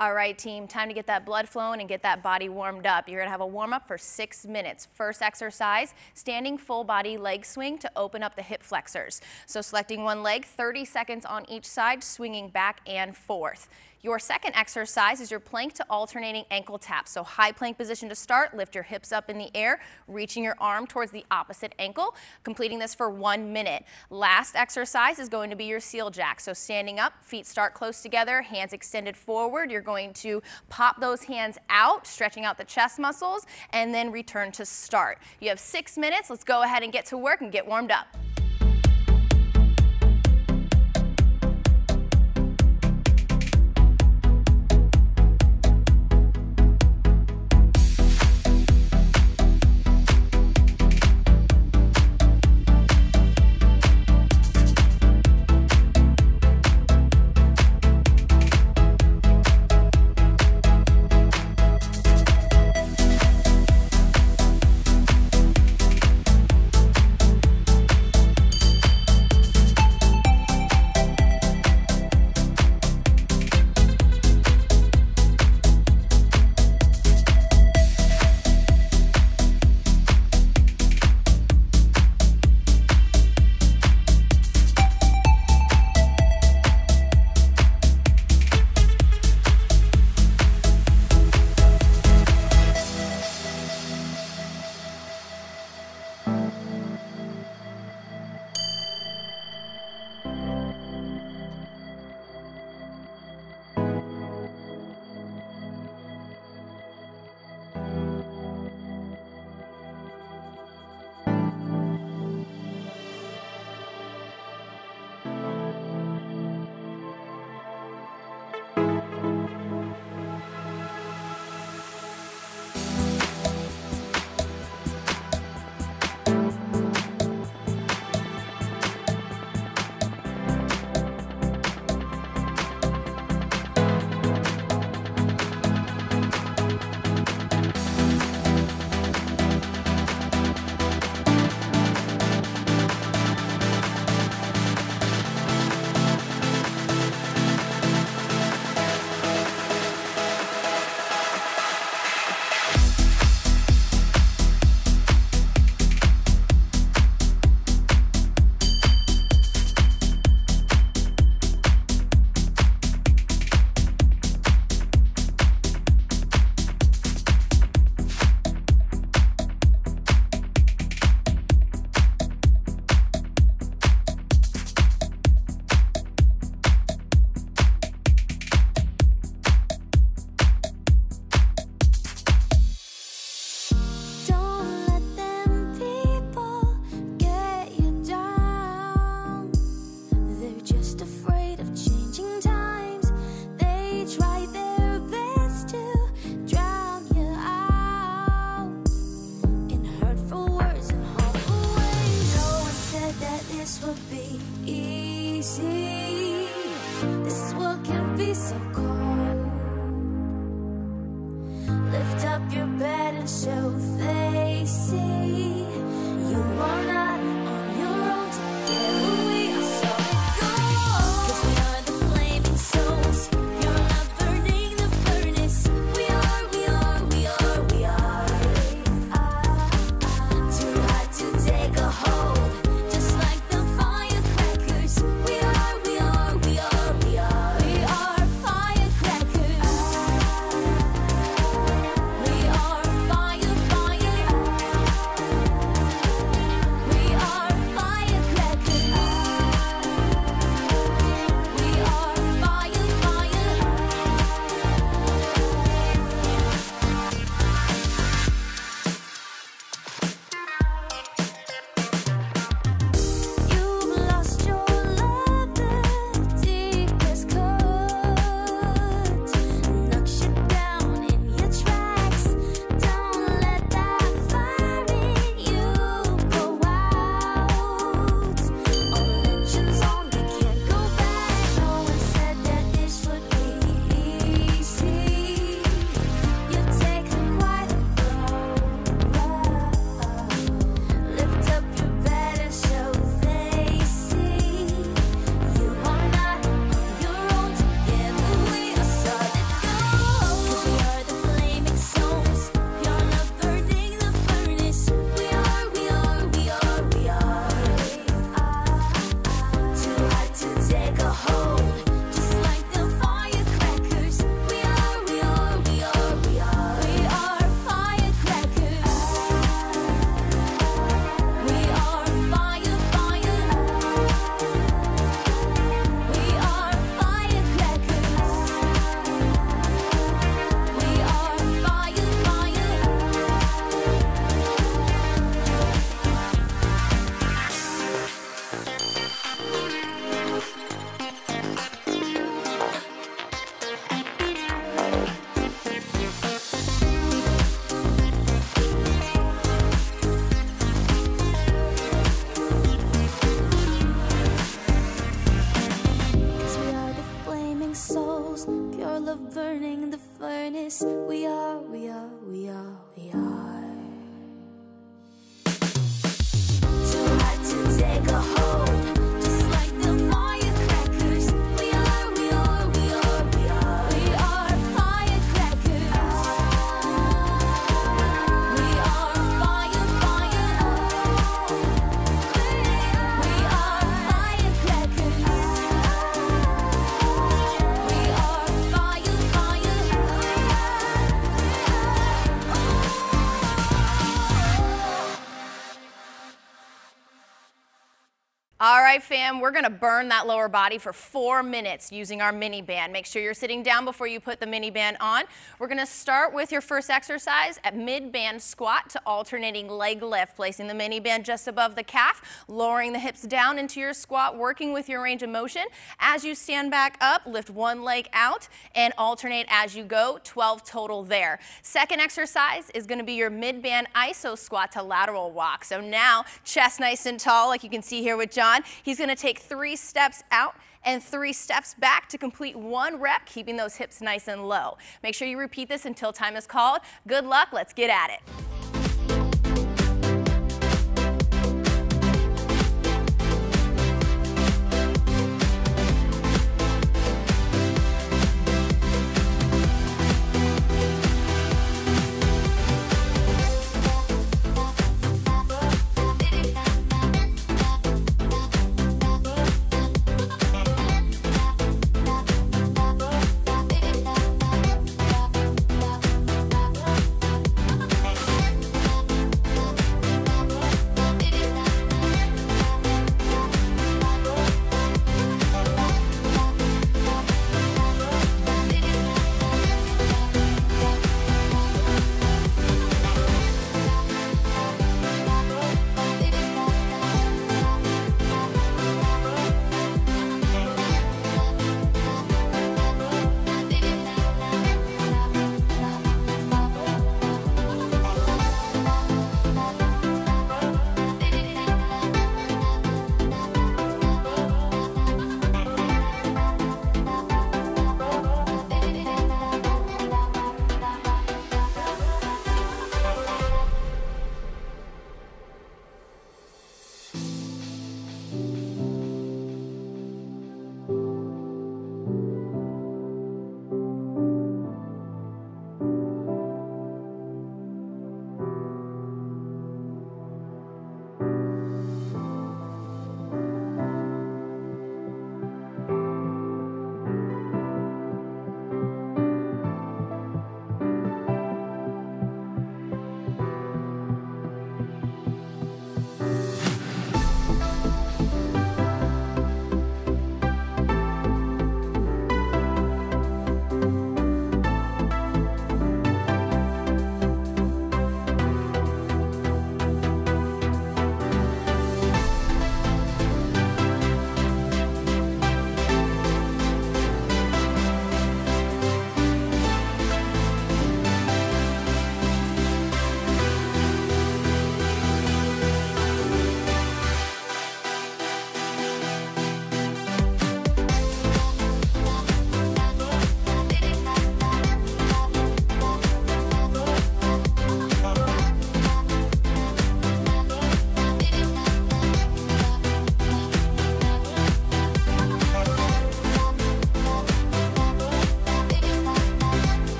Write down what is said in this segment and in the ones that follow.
All right, team, time to get that blood flowing and get that body warmed up. You're gonna have a warm up for 6 minutes. First exercise, standing full body leg swing to open up the hip flexors. So selecting one leg, 30 seconds on each side, swinging back and forth. Your second exercise is your plank to alternating ankle taps. So high plank position to start, lift your hips up in the air, reaching your arm towards the opposite ankle, completing this for 1 minute. Last exercise is going to be your seal jack. So standing up, feet start close together, hands extended forward. You're going to pop those hands out, stretching out the chest muscles, and then return to start. You have 6 minutes. Let's go ahead and get to work and get warmed up. We are We are, we are, we are, we are. Too hard to take a hold, just like the firecrackers. We are, we are, we are, we are. We are firecrackers. We are fire, fire. We are firecrackers. We are fire, fire. All right, fam, we're gonna burn that lower body for 4 minutes using our mini band. Make sure you're sitting down before you put the mini band on. We're gonna start with your first exercise at mid-band squat to alternating leg lift, placing the mini band just above the calf, lowering the hips down into your squat, working with your range of motion. As you stand back up, lift one leg out and alternate as you go, 12 total there. Second exercise is gonna be your mid-band iso squat to lateral walk. So now, chest nice and tall, like you can see here with John. He's going to take 3 steps out and 3 steps back to complete 1 rep, keeping those hips nice and low. Make sure you repeat this until time is called. Good luck. Let's get at it.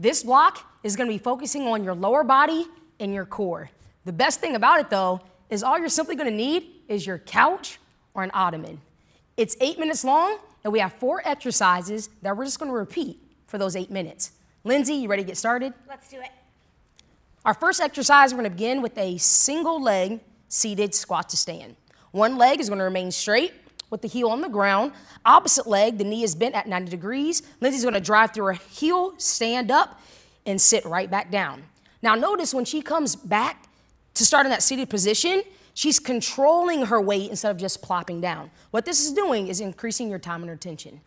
This block is gonna be focusing on your lower body and your core. The best thing about it though, is all you're simply gonna need is your couch or an ottoman. It's 8 minutes long, and we have 4 exercises that we're just gonna repeat for those 8 minutes. Lindsay, you ready to get started? Let's do it. Our first exercise, we're gonna begin with a single leg seated squat to stand. One leg is gonna remain straight with the heel on the ground. Opposite leg, the knee is bent at 90 degrees. Lindsay's gonna drive through her heel, stand up, and sit right back down. Now notice when she comes back to start in that seated position, she's controlling her weight instead of just plopping down. What this is doing is increasing your time and retention.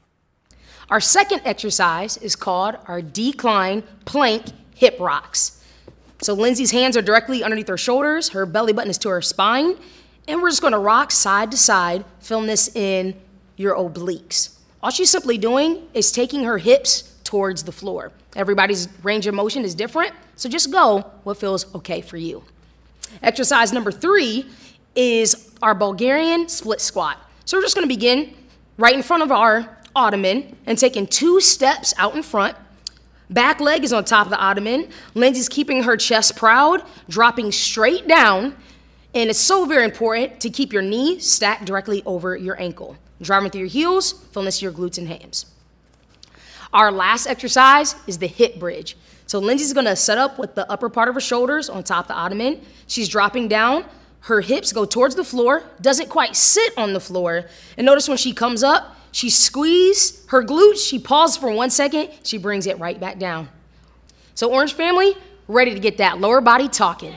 Our second exercise is called our decline plank hip rocks. So Lindsay's hands are directly underneath her shoulders, her belly button is to her spine, and we're just gonna rock side to side, feeling this in your obliques. All she's simply doing is taking her hips towards the floor. Everybody's range of motion is different, so just go what feels okay for you. Exercise number 3 is our Bulgarian split squat. So we're just gonna begin right in front of our ottoman and taking 2 steps out in front. Back leg is on top of the ottoman. Lindsay's keeping her chest proud, dropping straight down, and it's so very important to keep your knee stacked directly over your ankle. Driving through your heels, feeling this to your glutes and hams. Our last exercise is the hip bridge. So Lindsay's gonna set up with the upper part of her shoulders on top of the ottoman. She's dropping down, her hips go towards the floor, doesn't quite sit on the floor. And notice when she comes up, she squeezes her glutes, she pauses for 1 second, she brings it right back down. So Orange family, ready to get that lower body talking.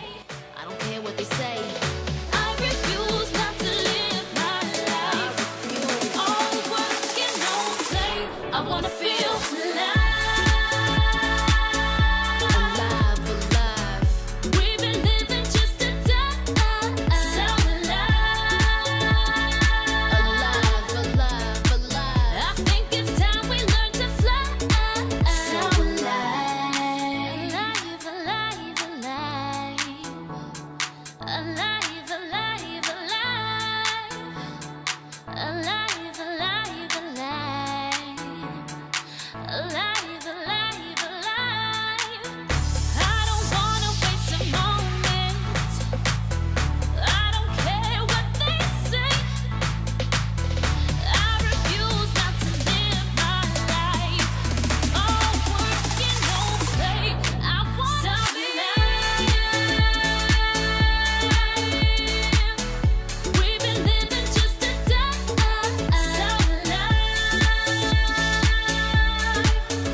I don't care what they say. I refuse not to live my life. All work and no play. I wanna feel alive, alive. We've been living just to die. So alive, alive, alive. I think it's time we learn to fly. So alive, alive, alive, alive. Alive, alive, alive. Alive, alive, alive. Alive, alive, alive. I don't wanna waste a moment. I don't care what they say. I refuse not to live my life. All work and no play. I wanna be alive. We've been living just to die. So alive, alive, alive.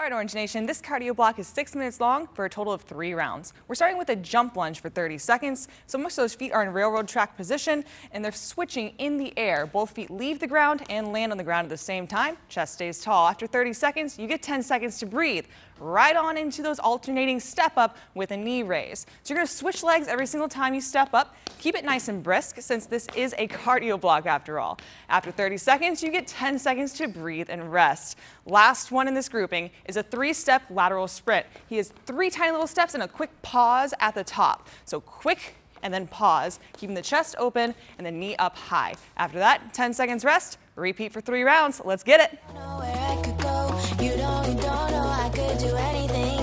All right, Orange Nation, this cardio block is 6 minutes long for a total of 3 rounds. We're starting with a jump lunge for 30 seconds. So most of those feet are in railroad track position and they're switching in the air. Both feet leave the ground and land on the ground at the same time. Chest stays tall. After 30 seconds, you get 10 seconds to breathe. Right on into those alternating step up with a knee raise. So you're going to switch legs every single time you step up. Keep it nice and brisk since this is a cardio block after all. After 30 seconds, you get 10 seconds to breathe and rest. Last one in this grouping is a 3-step lateral sprint. He has 3 tiny little steps and a quick pause at the top. So quick and then pause, keeping the chest open and the knee up high. After that, 10 seconds rest. Repeat for 3 rounds. Let's get it. Know where I could go. You don't know I could do anything.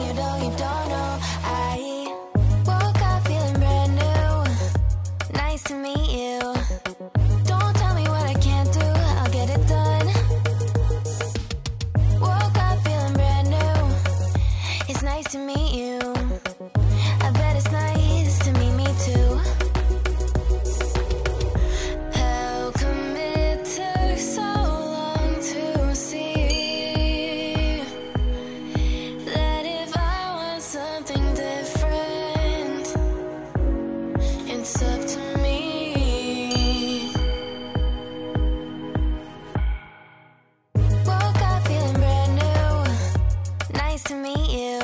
You don't know. I woke up feeling brand new. Nice to meet you. Don't tell me what I can't do. I'll get it done. Woke up feeling brand new. It's nice to meet you. I bet it's nice to meet me too. How come it took so long to see that if I want something different, it's up to me. Woke up feeling brand new. Nice to meet you.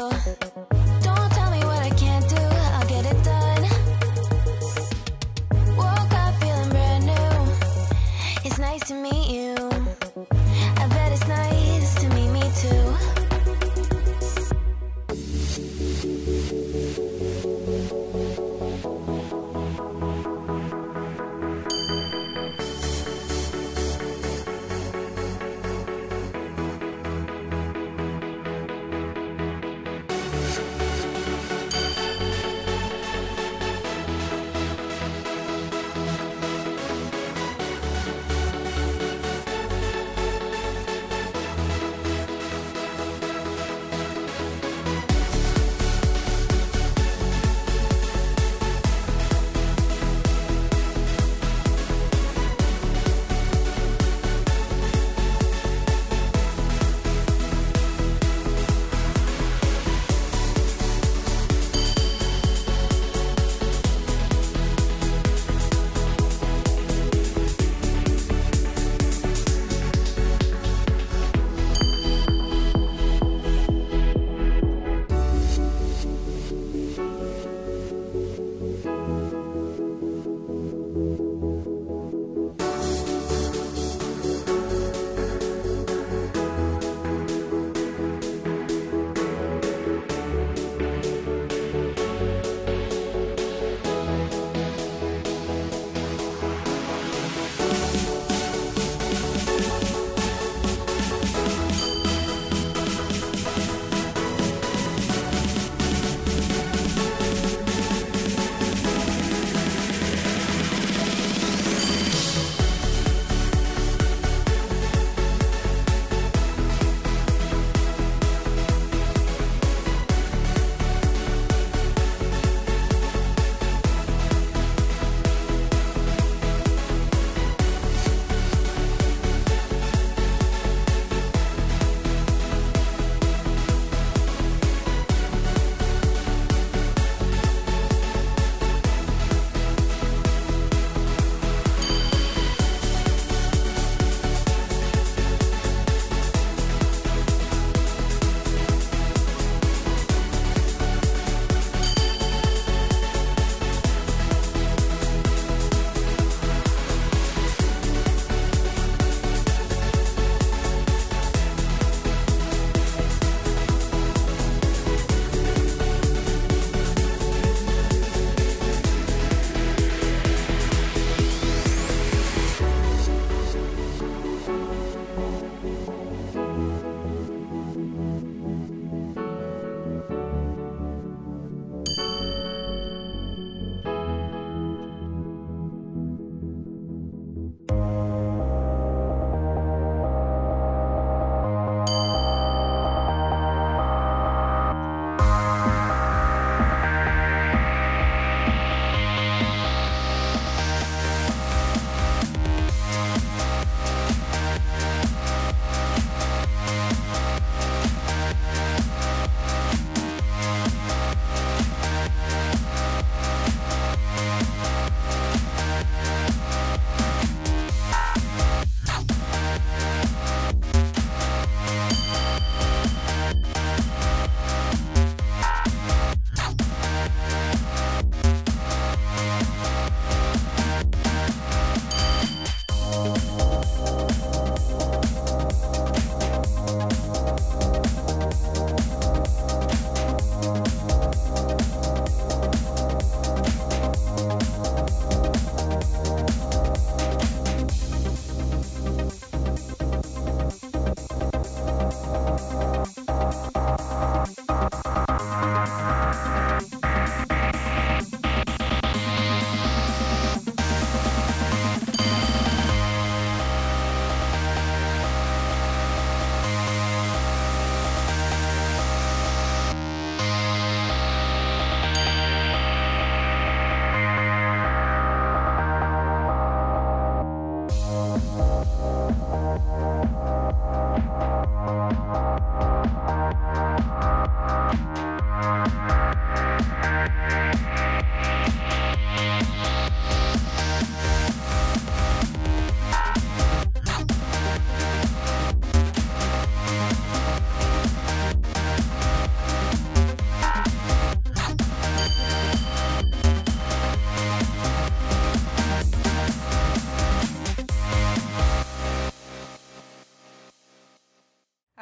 Don't tell me what I can't do. I'll get it done. Woke up feeling brand new. It's nice to meet you. I bet it's nice to meet me too.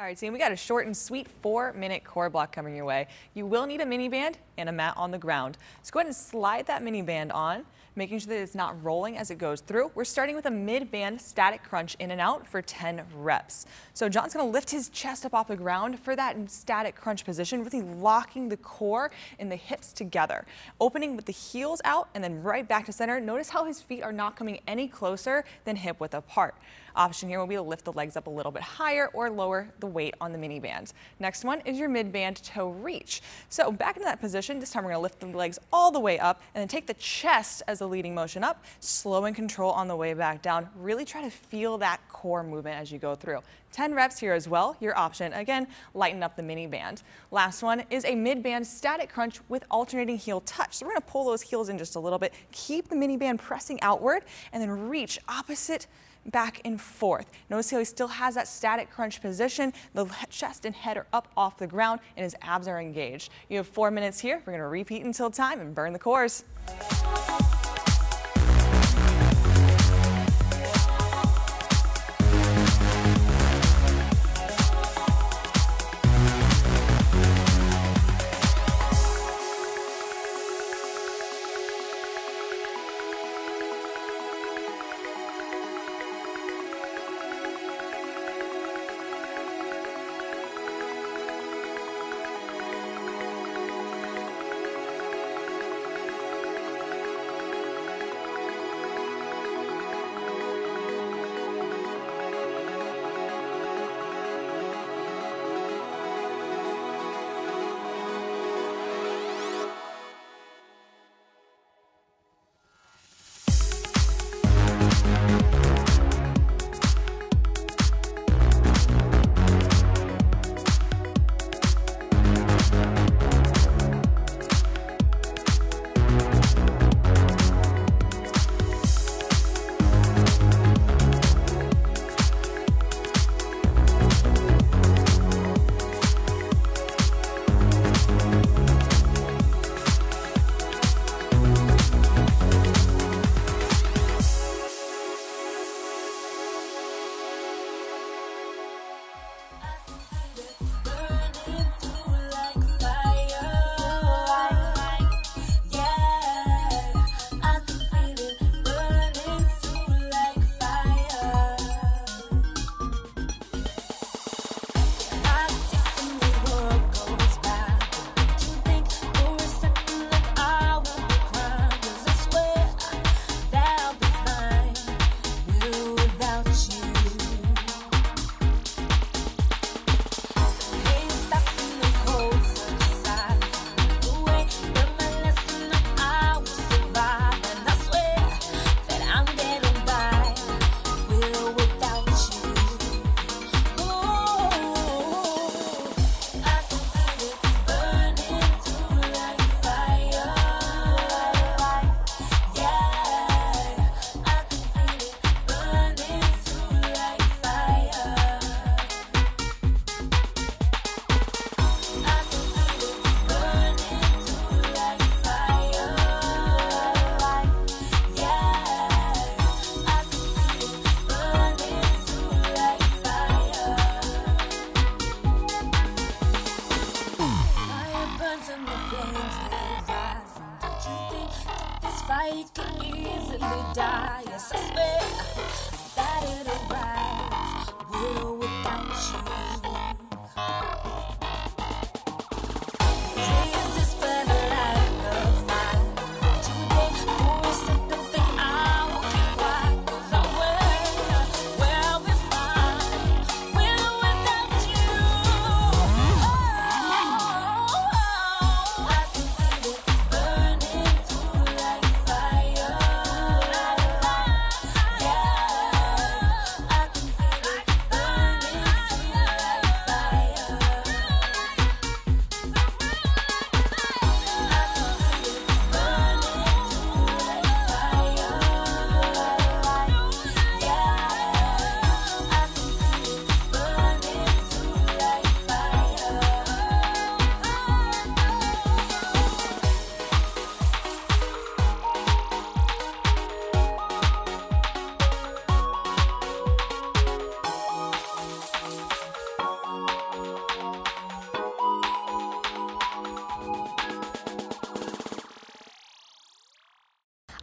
All right, team, we got a short and sweet 4-minute core block coming your way. You will need a mini band and a mat on the ground. So go ahead and slide that mini band on, making sure that it's not rolling as it goes through. We're starting with a mid-band static crunch in and out for 10 reps. So John's going to lift his chest up off the ground for that static crunch position, really locking the core and the hips together. Opening with the heels out and then right back to center. Notice how his feet are not coming any closer than hip width apart. Option here will be to lift the legs up a little bit higher or lower the weight on the mini band. Next one is your mid-band toe reach. So back into that position, this time we're going to lift the legs all the way up and then take the chest as the leading motion up, slow and control on the way back down. Really try to feel that core movement as you go through. 10 reps here as well. Your option, again, lighten up the mini band. Last one is a mid-band static crunch with alternating heel touch. So we're going to pull those heels in just a little bit, keep the mini band pressing outward, and then reach opposite back and forth. Notice how he still has that static crunch position. The chest and head are up off the ground and his abs are engaged. You have 4 minutes here. We're going to repeat until time and burn the cores.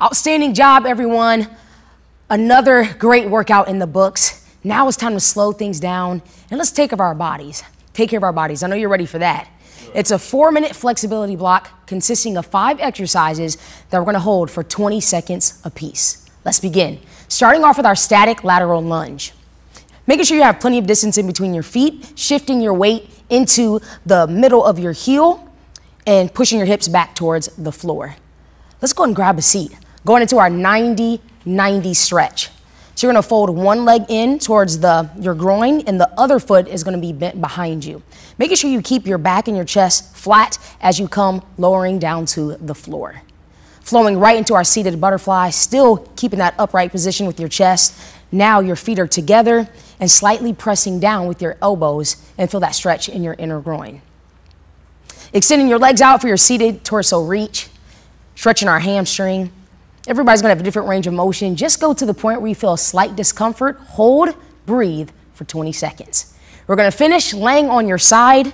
Outstanding job, everyone. Another great workout in the books. Now it's time to slow things down and let's take care of our bodies. I know you're ready for that. It's a 4-minute flexibility block consisting of 5 exercises that we're gonna hold for 20 seconds apiece. Let's begin. Starting off with our static lateral lunge. Making sure you have plenty of distance in between your feet, shifting your weight into the middle of your heel and pushing your hips back towards the floor. Let's go and grab a seat. Going into our 90-90 stretch. So you're gonna fold one leg in towards your groin and the other foot is gonna be bent behind you. Making sure you keep your back and your chest flat as you come lowering down to the floor. Flowing right into our seated butterfly, still keeping that upright position with your chest. Now your feet are together and slightly pressing down with your elbows and feel that stretch in your inner groin. Extending your legs out for your seated torso reach, stretching our hamstring. Everybody's gonna have a different range of motion. Just go to the point where you feel a slight discomfort. Hold, breathe for 20 seconds. We're gonna finish laying on your side,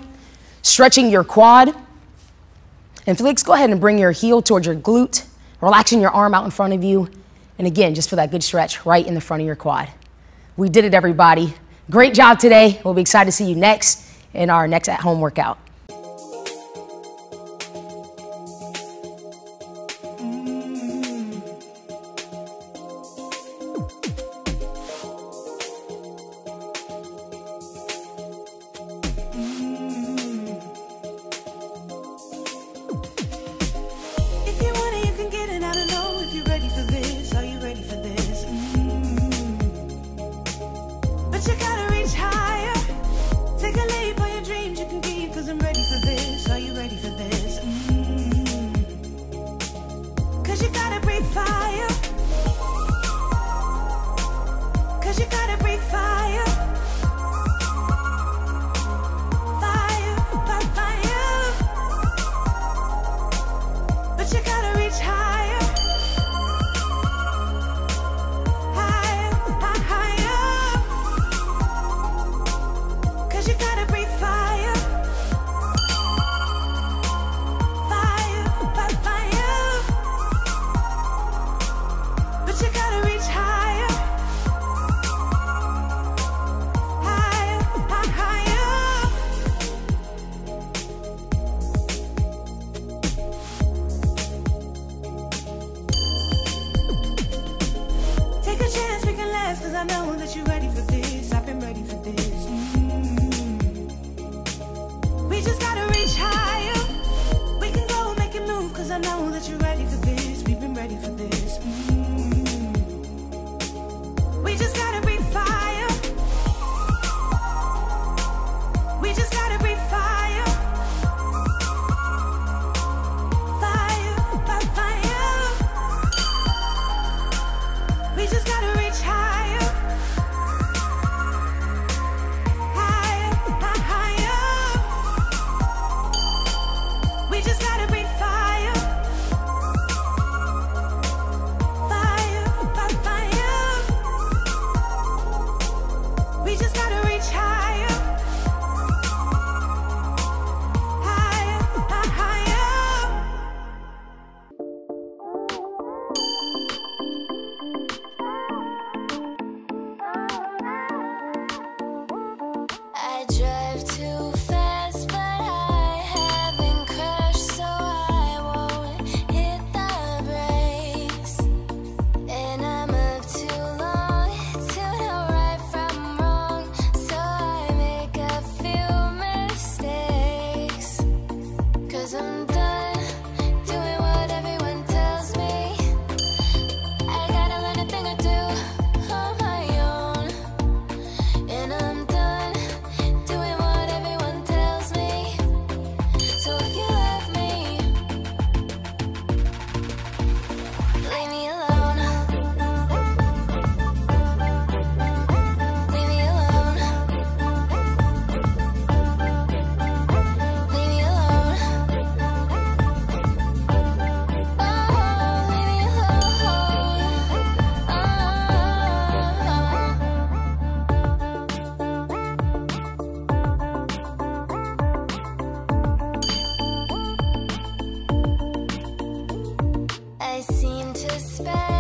stretching your quad. And Felix, go ahead and bring your heel towards your glute, relaxing your arm out in front of you. And again, just for that good stretch right in the front of your quad. We did it, everybody. Great job today. We'll be excited to see you next in our next at-home workout. I know that you're ready for this. I've been ready for this. We just gotta reach higher. We can go make it move, cause I know that you're ready for this. We've been ready for this. We just gotta breathe fire. We just gotta breathe fire. Fire, fire, fire. We just gotta reach higher. I drive too fast, but I haven't crashed, so I won't hit the brakes. And I'm up too long to know right from wrong, so I make a few mistakes. Cause I'm done doing what everyone tells me. I gotta learn a thing or two on my own. And I'm done doing what everyone tells me. So if you love me, leave me alone. Leave me alone. Leave me alone. Oh, leave me alone. I seem to expect.